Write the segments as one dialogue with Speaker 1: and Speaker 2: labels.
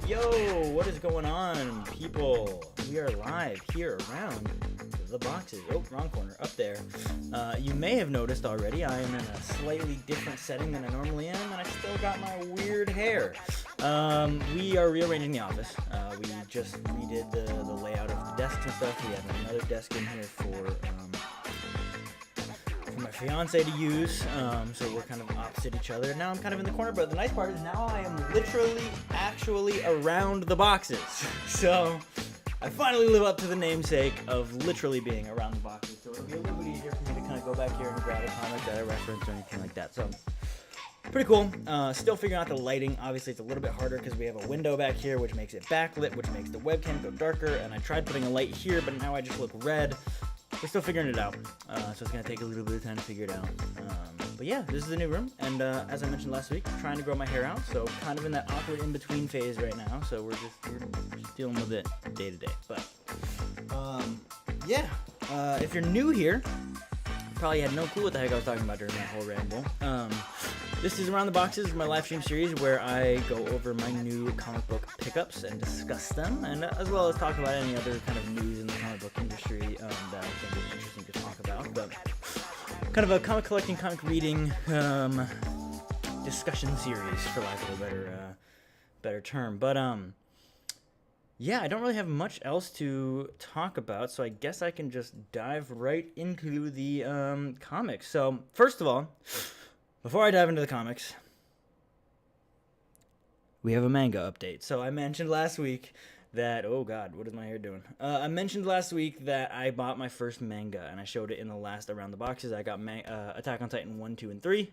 Speaker 1: Yo, what is going on, people? We are live here around the boxes. Oh, wrong corner, up there. You may have noticed already, I am in a slightly different setting than I normally am, and I still got my weird hair. We are rearranging the office. We just redid the layout of the desks and stuff. We have another desk in here for my fiance to use, so we're kind of opposite each other. Now I'm kind of in the corner, but the nice part is now I am literally, actually around the boxes. So I finally live up to the namesake of literally being around the boxes. So it'll be a little bit easier for me to kind of go back here and grab a comic that I reference or anything like that. So pretty cool. Still figuring out the lighting. Obviously, it's a little bit harder because we have a window back here, which makes it backlit, which makes the webcam go darker. And I tried putting a light here, but now I just look red. We're still figuring it out, so it's going to take a little bit of time to figure it out. But yeah, this is the new room, and as I mentioned last week, trying to grow my hair out, so kind of in that awkward in-between phase right now, so we're just dealing with it day to day. But yeah, if you're new here, you probably had no clue what the heck I was talking about during that whole ramble. This is Around the Boxes, my live stream series where I go over my new comic book pickups and discuss them, and as well as talk about any other kind of news in the comic book industry that I think is interesting to talk about. But kind of a comic collecting, comic reading discussion series, for lack of a better term. But yeah, I don't really have much else to talk about, so I guess I can just dive right into the comics. So first of all, before I dive into the comics, we have a manga update. So I mentioned last week that, oh god, what is my hair doing? I mentioned last week that I bought my first manga, and I showed it in the last Around the Boxes. I got Attack on Titan 1, 2, and 3.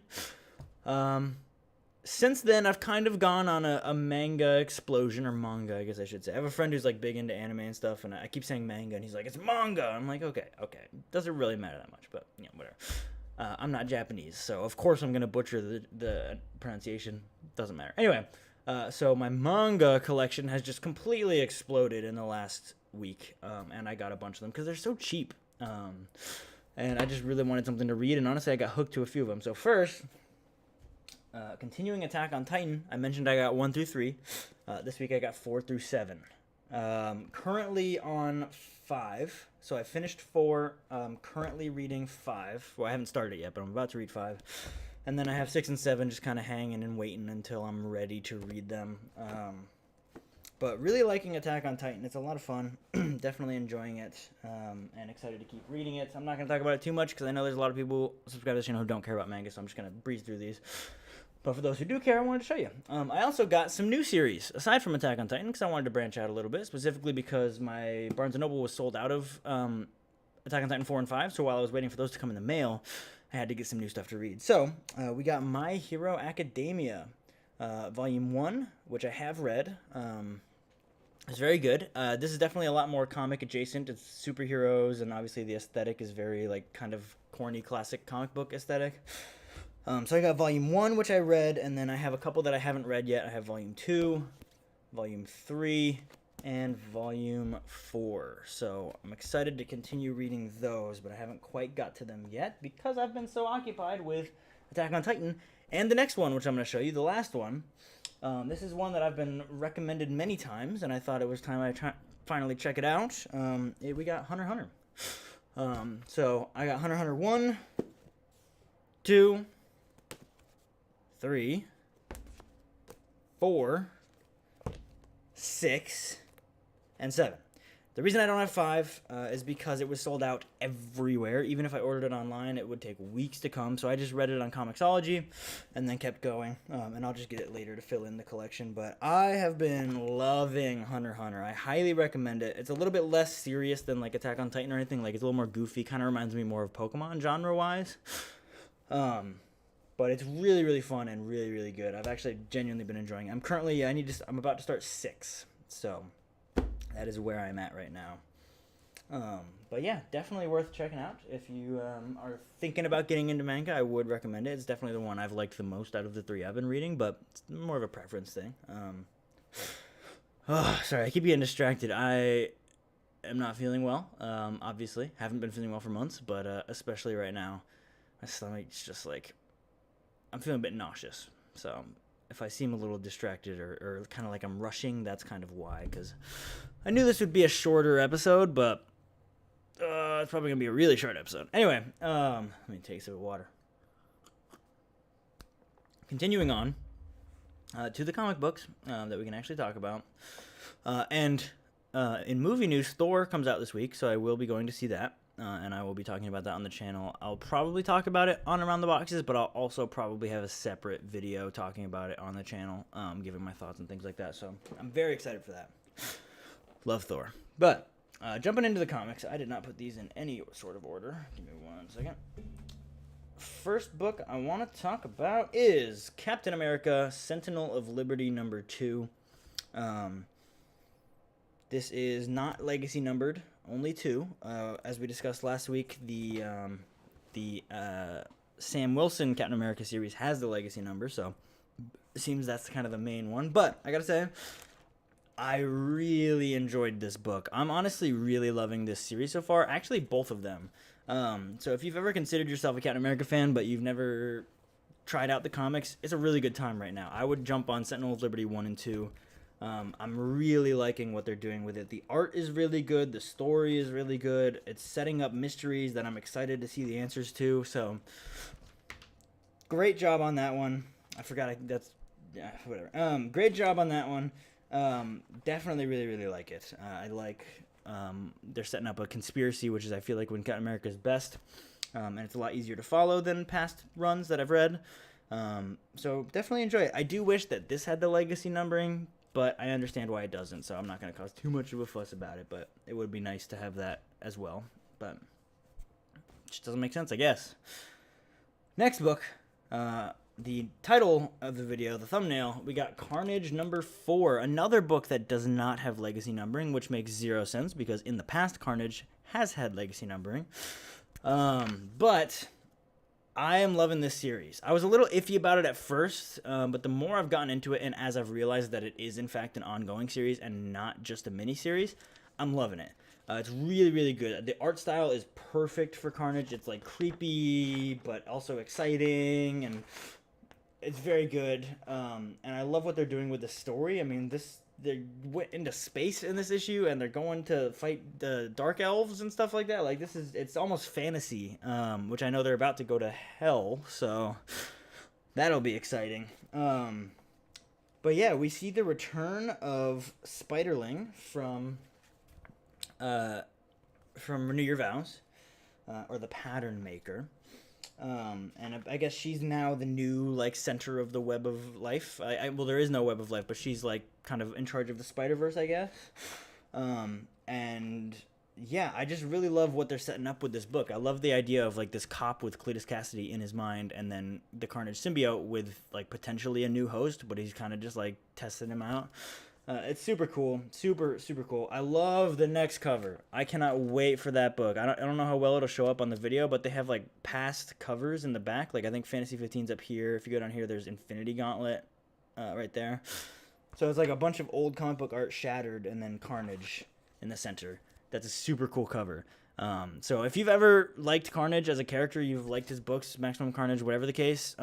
Speaker 1: Since then, I've kind of gone on a manga explosion, or manga, I guess I should say. I have a friend who's like big into anime and stuff, and I keep saying manga, and he's like, it's manga! I'm like, okay. Doesn't really matter that much, but, you know, whatever. I'm not Japanese, so of course I'm going to butcher the pronunciation. Doesn't matter. Anyway, so my manga collection has just completely exploded in the last week, and I got a bunch of them because they're so cheap. And I just really wanted something to read, and honestly I got hooked to a few of them. So first, continuing Attack on Titan, I mentioned I got 1 through 3. This week I got 4 through 7. Currently on 5, so I finished 4, currently reading 5. Well, I haven't started it yet, but I'm about to read 5. And then I have 6 and 7 just kind of hanging and waiting until I'm ready to read them. But really liking Attack on Titan. It's a lot of fun. Definitely enjoying it, and excited to keep reading it. I'm not going to talk about it too much because I know there's a lot of people subscribe to this channel who don't care about manga, so I'm just going to breeze through these. But for those who do care, I wanted to show you. I also got some new series, aside from Attack on Titan, because I wanted to branch out a little bit, specifically because my Barnes & Noble was sold out of Attack on Titan 4 and 5, so while I was waiting for those to come in the mail, I had to get some new stuff to read. So, we got My Hero Academia, Volume 1, which I have read. It's very good. This is definitely a lot more comic adjacent. It's superheroes, and obviously the aesthetic is very, like, kind of corny, classic comic book aesthetic. So I got Volume 1, which I read, and then I have a couple that I haven't read yet. I have Volume 2, Volume 3, and Volume 4. So I'm excited to continue reading those, but I haven't quite got to them yet because I've been so occupied with Attack on Titan. And the next one, which I'm going to show you, the last one, this is one that I've been recommended many times, and I thought it was time I finally check it out. We got Hunter x Hunter. So I got Hunter x Hunter 1, 2... 3, 4, 6, and 7. The reason I don't have 5 is because it was sold out everywhere. Even if I ordered it online, it would take weeks to come. So I just read it on Comixology and then kept going. And I'll just get it later to fill in the collection. But I have been loving Hunter x Hunter. I highly recommend it. It's a little bit less serious than like Attack on Titan or anything. Like, it's a little more goofy. Kind of reminds me more of Pokemon genre-wise. But it's really, really fun and really, really good. I've actually genuinely been enjoying it. I'm about to start 6. So that is where I'm at right now. But yeah, definitely worth checking out. If you are thinking about getting into manga, I would recommend it. It's definitely the one I've liked the most out of the 3 I've been reading, but it's more of a preference thing. Sorry, I keep getting distracted. I am not feeling well, obviously. Haven't been feeling well for months, but especially right now. My stomach's just like, I'm feeling a bit nauseous. So if I seem a little distracted or kind of like I'm rushing, that's kind of why. Because I knew this would be a shorter episode, but it's probably gonna be a really short episode. Anyway, let me take a sip of water. Continuing on to the comic books that we can actually talk about, and in movie news, Thor comes out this week, so I will be going to see that. And I will be talking about that on the channel. I'll probably talk about it on Around the Boxes, but I'll also probably have a separate video talking about it on the channel, giving my thoughts and things like that. So I'm very excited for that. Love Thor. But jumping into the comics, I did not put these in any sort of order. Give me 1 second. First book I want to talk about is Captain America, Sentinel of Liberty #2. This is not legacy numbered, only 2. As we discussed last week, the Sam Wilson Captain America series has the legacy number, so it seems that's kind of the main one. But I gotta say, I really enjoyed this book. I'm honestly really loving this series so far. Actually, both of them. So if you've ever considered yourself a Captain America fan, but you've never tried out the comics, it's a really good time right now. I would jump on Sentinel of Liberty 1 and 2. I'm really liking what they're doing with it. The art is really good. The story is really good. It's setting up mysteries that I'm excited to see the answers to. So, great job on that one. I forgot. Whatever. Great job on that one. Definitely really, really like it. I like they're setting up a conspiracy, which is I feel like when Captain America is best. And it's a lot easier to follow than past runs that I've read. So definitely enjoy it. I do wish that this had the legacy numbering, but I understand why it doesn't, so I'm not going to cause too much of a fuss about it, but it would be nice to have that as well, but it just doesn't make sense, I guess. Next book, the title of the video, the thumbnail, we got Carnage #4, another book that does not have legacy numbering, which makes 0 sense, because in the past, Carnage has had legacy numbering, but I am loving this series. I was a little iffy about it at first, but the more I've gotten into it, and as I've realized that it is in fact an ongoing series and not just a mini-series, I'm loving it. It's really, really good. The art style is perfect for Carnage. It's like creepy, but also exciting, and it's very good. And I love what they're doing with the story. I mean, they went into space in this issue, and they're going to fight the dark elves and stuff like that. Like, it's almost fantasy, which I know they're about to go to hell, so that'll be exciting. But yeah, we see the return of Spiderling from Renew Your Vows, or the Pattern Maker. And I guess she's now the new, like, center of the Web of Life. Well, there is no Web of Life, but she's, like, kind of in charge of the Spider-Verse, I guess. And, yeah, I just really love what they're setting up with this book. I love the idea of, like, this cop with Cletus Cassidy in his mind, and then the Carnage symbiote with, like, potentially a new host, but he's kind of just, like, testing him out. It's super cool. Super, super cool. I love the next cover. I cannot wait for that book. I don't know how well it'll show up on the video, but they have, like, past covers in the back. Like, I think Fantasy 15's up here. If you go down here, there's Infinity Gauntlet right there. So it's, like, a bunch of old comic book art shattered and then Carnage in the center. That's a super cool cover. So if you've ever liked Carnage as a character, you've liked his books, Maximum Carnage, whatever the case,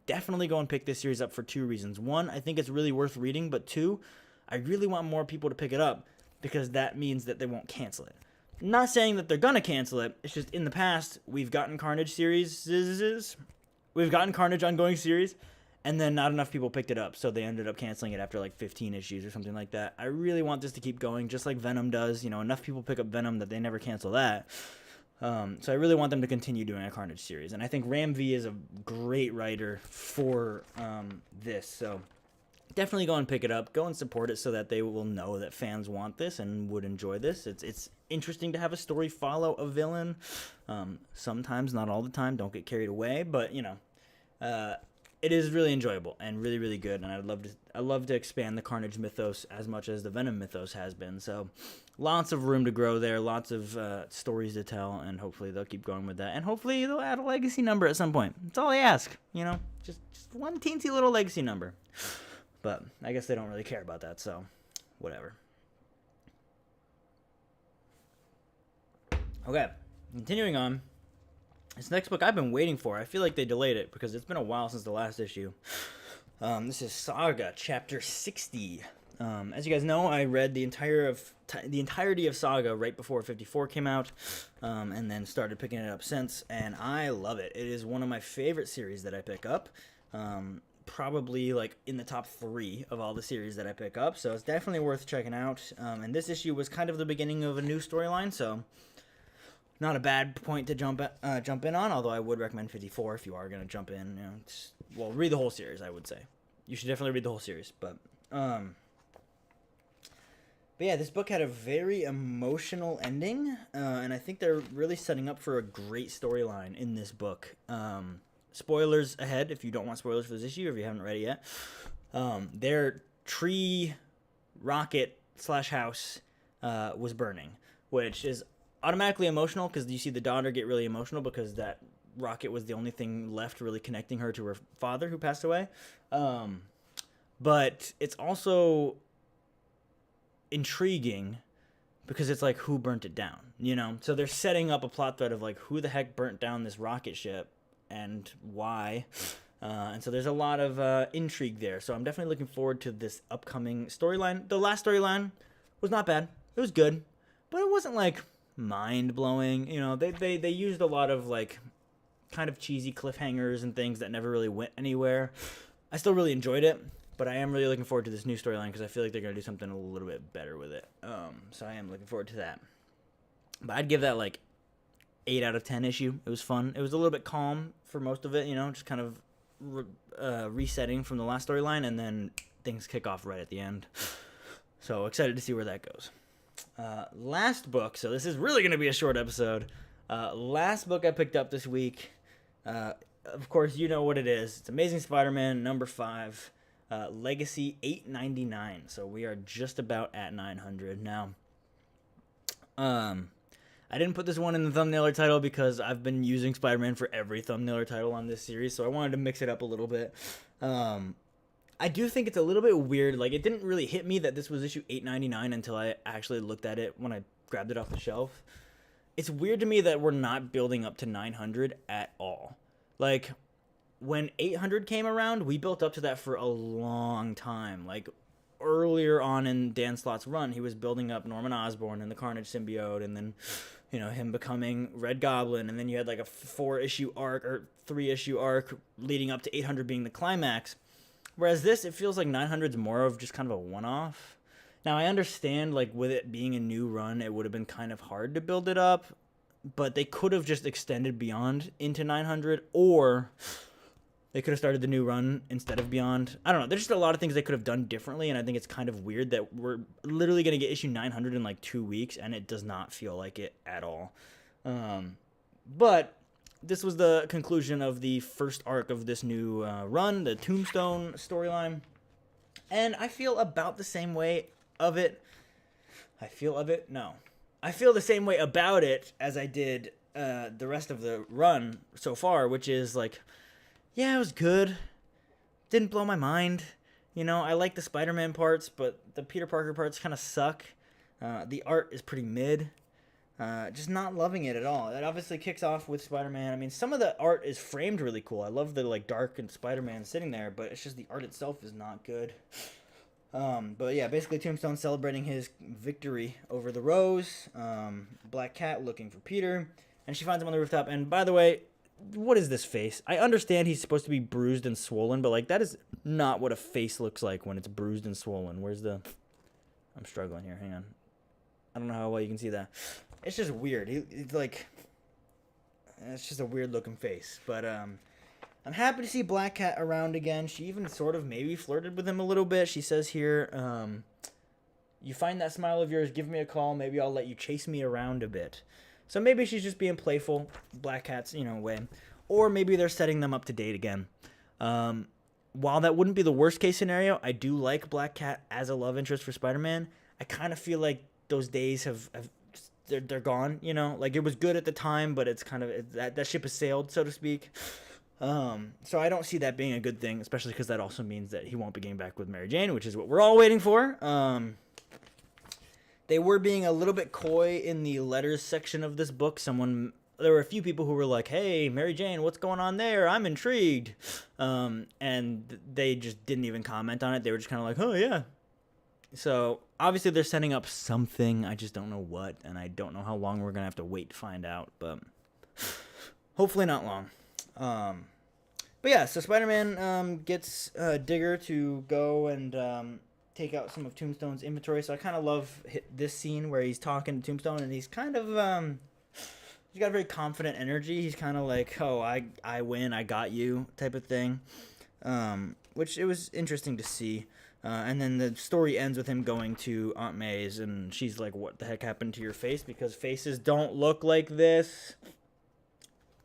Speaker 1: definitely go and pick this series up for 2 reasons. 1, I think it's really worth reading, but 2, I really want more people to pick it up because that means that they won't cancel it. I'm not saying that they're going to cancel it. It's just in the past, we've gotten Carnage series. We've gotten Carnage ongoing series, and then not enough people picked it up, so they ended up canceling it after like 15 issues or something like that. I really want this to keep going, just like Venom does. You know, enough people pick up Venom that they never cancel that. So I really want them to continue doing a Carnage series, and I think Ram V is a great writer for this, so definitely go and pick it up. Go and support it so that they will know that fans want this and would enjoy this. It's interesting to have a story follow a villain. Sometimes, not all the time. Don't get carried away. But, you know, it is really enjoyable and really, really good. And I love to expand the Carnage mythos as much as the Venom mythos has been. So lots of room to grow there. Lots of stories to tell. And hopefully they'll keep going with that. And hopefully they'll add a legacy number at some point. That's all I ask. You know, just one teensy little legacy number. But I guess they don't really care about that, so whatever. Okay, continuing on. This next book I've been waiting for. I feel like they delayed it because it's been a while since the last issue. This is Saga Chapter 60. As you guys know, I read the entirety of Saga right before 54 came out, and then started picking it up since, and I love it. It is one of my favorite series that I pick up. Probably like in the top 3 of all the series that I pick up, so it's definitely worth checking out. And this issue was kind of the beginning of a new storyline, so not a bad point to jump in on. Although I would recommend 54 if you are going to jump in. Read the whole series. I would say you should definitely read the whole series. But yeah, this book had a very emotional ending, and I think they're really setting up for a great storyline in this book. Spoilers ahead if you don't want spoilers for this issue, or if you haven't read it yet. Their tree rocket / house was burning, which is automatically emotional because you see the daughter get really emotional because that rocket was the only thing left really connecting her to her father who passed away. But it's also intriguing because it's like, who burnt it down, so they're setting up a plot thread of like, who the heck burnt down this rocket ship and why, and so there's a lot of intrigue there. So I'm definitely looking forward to this upcoming storyline. The last storyline was not bad. It was good, but it wasn't like mind-blowing. They used a lot of like kind of cheesy cliffhangers and things that never really went anywhere. I still really enjoyed it, but I am really looking forward to this new storyline because I feel like they're going to do something a little bit better with it. So I am looking forward to that. But I'd give that like 8 out of 10 issue. It was fun. It was a little bit calm for most of it, just kind of resetting from the last storyline, and then things kick off right at the end. So excited to see where that goes. Last book, so this is really going to be a short episode. Last book I picked up this week, of course, you know what it is. It's Amazing Spider-Man number 5, Legacy 899. So we are just about at 900 now. I didn't put this one in the thumbnail or title because I've been using Spider-Man for every thumbnail or title on this series, so I wanted to mix it up a little bit. I do think it's a little bit weird. Like, it didn't really hit me that this was issue 899 until I actually looked at it when I grabbed it off the shelf. It's weird to me that we're not building up to 900 at all. Like, when 800 came around, we built up to that for a long time. Like, earlier on in Dan Slott's run, he was building up Norman Osborn and the Carnage symbiote, and then, him becoming Red Goblin, and then you had like a 4-issue arc or 3-issue arc leading up to 800 being the climax. Whereas this, it feels like 900's more of just kind of a one-off. Now, I understand, like, with it being a new run, it would have been kind of hard to build it up, but they could have just extended Beyond into 900, or they could have started the new run instead of Beyond. I don't know. There's just a lot of things they could have done differently, and I think it's kind of weird that we're literally going to get issue 900 in like 2 weeks, and it does not feel like it at all. But this was the conclusion of the first arc of this new run, the Tombstone storyline, and I feel about the same way of it. I feel the same way about it as I did the rest of the run so far, which is like, yeah, it was good. Didn't blow my mind. I like the Spider-Man parts, but the Peter Parker parts kind of suck. The art is pretty mid. Just not loving it at all. It obviously kicks off with Spider-Man. I mean, some of the art is framed really cool. I love the like dark and Spider-Man sitting there, but it's just the art itself is not good. But yeah, basically Tombstone celebrating his victory over the Rose. Black Cat looking for Peter, and she finds him on the rooftop. And by the way, what is this face? I understand he's supposed to be bruised and swollen, but like that is not what a face looks like when it's bruised and swollen. I'm struggling here. Hang on. I don't know how well you can see that. It's just weird. It's just a weird looking face. But I'm happy to see Black Cat around again. She even sort of maybe flirted with him a little bit. She says here, you find that smile of yours, give me a call. Maybe I'll let you chase me around a bit. So maybe she's just being playful, Black Cat's, way. Or maybe they're setting them up to date again. While that wouldn't be the worst case scenario, I do like Black Cat as a love interest for Spider-Man. I kind of feel like those days they're gone, Like, it was good at the time, but it's kind of, that ship has sailed, so to speak. So I don't see that being a good thing, especially because that also means that he won't be getting back with Mary Jane, which is what we're all waiting for. They were being a little bit coy in the letters section of this book. Someone there were a few people who were like, hey, Mary Jane, what's going on there? I'm intrigued. And they just didn't even comment on it. They were just kind of like, oh, yeah. So obviously they're setting up something. I just don't know what, and I don't know how long we're going to have to wait to find out. But hopefully not long. But yeah, so Spider-Man gets Digger to go and take out some of Tombstone's inventory. So I kind of love this scene where he's talking to Tombstone, and he's kind of he's got a very confident energy. He's kind of like, oh, I win, I got you type of thing, which it was interesting to see. And then the story ends with him going to Aunt May's, and she's like, what the heck happened to your face? Because faces don't look like this.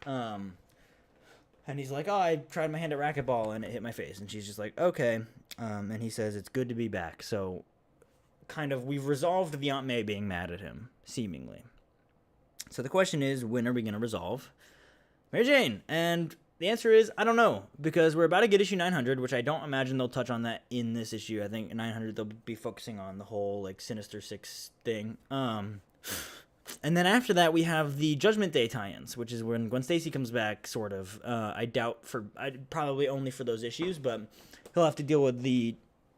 Speaker 1: And he's like, oh, I tried my hand at racquetball and it hit my face. And she's just like, okay. And he says, it's good to be back. So kind of we've resolved the Aunt May being mad at him, seemingly. So the question is, when are we going to resolve Mary Jane? And the answer is, I don't know. Because we're about to get issue 900, which I don't imagine they'll touch on that in this issue. I think 900 they'll be focusing on the whole like Sinister Six thing. And then after that, we have the Judgment Day tie-ins, which is when Gwen Stacy comes back, sort of. I doubt probably only for those issues, but he'll have to deal with the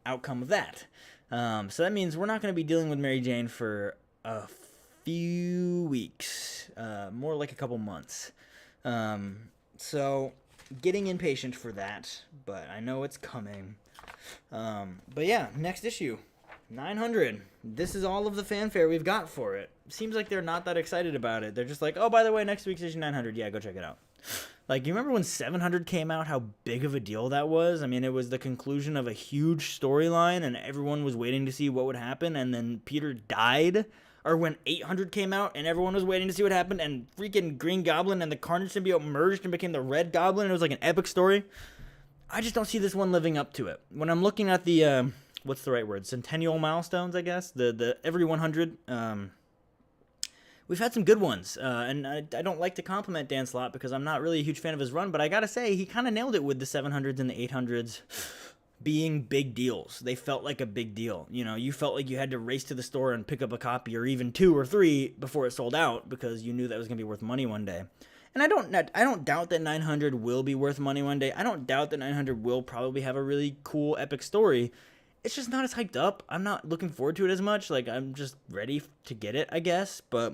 Speaker 1: outcome of that. So that means we're not going to be dealing with Mary Jane for a few weeks, more like a couple months. So getting impatient for that, but I know it's coming. But yeah, next issue. 900. This is all of the fanfare we've got for it. Seems like they're not that excited about it. They're just like, oh, by the way, next week's issue 900. Yeah, go check it out. Like, you remember when 700 came out, how big of a deal that was? I mean, it was the conclusion of a huge storyline, and everyone was waiting to see what would happen, and then Peter died. Or when 800 came out, and everyone was waiting to see what happened, and freaking Green Goblin and the Carnage symbiote merged and became the Red Goblin, and it was like an epic story. I just don't see this one living up to it. When I'm looking at the... what's the right word? Centennial milestones, I guess. The every 100. We've had some good ones, and I don't like to compliment Dan Slott because I'm not really a huge fan of his run, but I gotta say he kind of nailed it with the 700s and the 800s being big deals. They felt like a big deal. You know, you felt like you had to race to the store and pick up a copy, or even 2 or 3 before it sold out, because you knew that was gonna be worth money one day. And I don't doubt that 900 will be worth money one day. I don't doubt that 900 will probably have a really cool epic story. It's just not as hyped up. I'm not looking forward to it as much. Like, I'm just ready to get it, I guess. But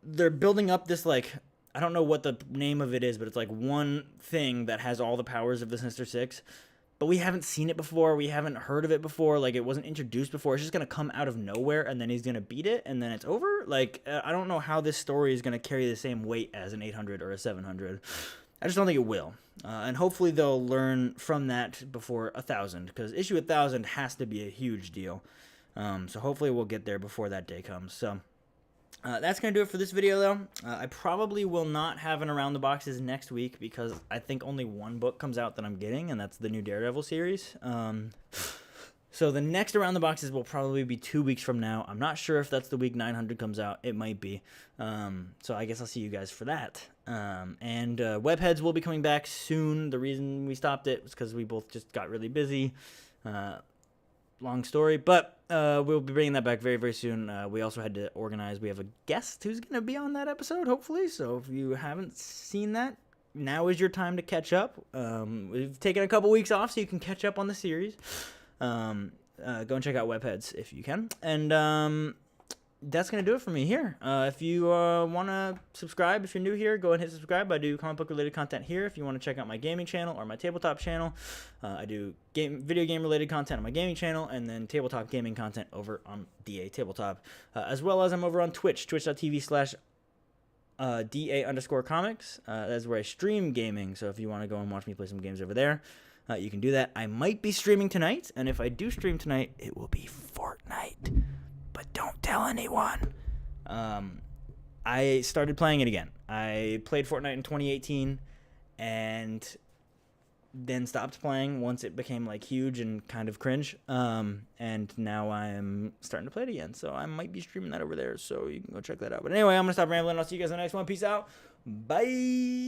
Speaker 1: they're building up this, like, I don't know what the name of it is, but it's like one thing that has all the powers of the Sinister Six. But we haven't seen it before. We haven't heard of it before. Like, it wasn't introduced before. It's just going to come out of nowhere, and then he's going to beat it, and then it's over. Like, I don't know how this story is going to carry the same weight as an 800 or a 700. I just don't think it will. And hopefully they'll learn from that before 1,000, because issue 1,000 has to be a huge deal. So hopefully we'll get there before that day comes. So that's going to do it for this video, though. I probably will not have an Around the Boxes next week, because I think only one book comes out that I'm getting, and that's the new Daredevil series. So the next Around the Boxes will probably be 2 weeks from now. I'm not sure if that's the week 900 comes out. It might be. So I guess I'll see you guys for that. And Webheads will be coming back soon. The reason we stopped it was because we both just got really busy. Long story. But we'll be bringing that back very, very soon. We also had to organize. We have a guest who's going to be on that episode, hopefully. So if you haven't seen that, now is your time to catch up. We've taken a couple weeks off so you can catch up on the series. Go and check out Webheads if you can. And that's going to do it for me here. If you want to subscribe, if you're new here, go and hit subscribe. I do comic book related content here. If you want to check out my gaming channel or my tabletop channel, I do video game related content on my gaming channel, and then tabletop gaming content over on DA Tabletop. As well as I'm over on Twitch, twitch.tv/DA_comics. That's where I stream gaming. So if you want to go and watch me play some games over there, you can do that. I might be streaming tonight, and if I do stream tonight, it will be Fortnite. But don't tell anyone. I started playing it again. I played Fortnite in 2018, and then stopped playing once it became like huge and kind of cringe. And now I'm starting to play it again, so I might be streaming that over there, so you can go check that out. But anyway, I'm gonna stop rambling. I'll see you guys in the next one. Peace out. Bye.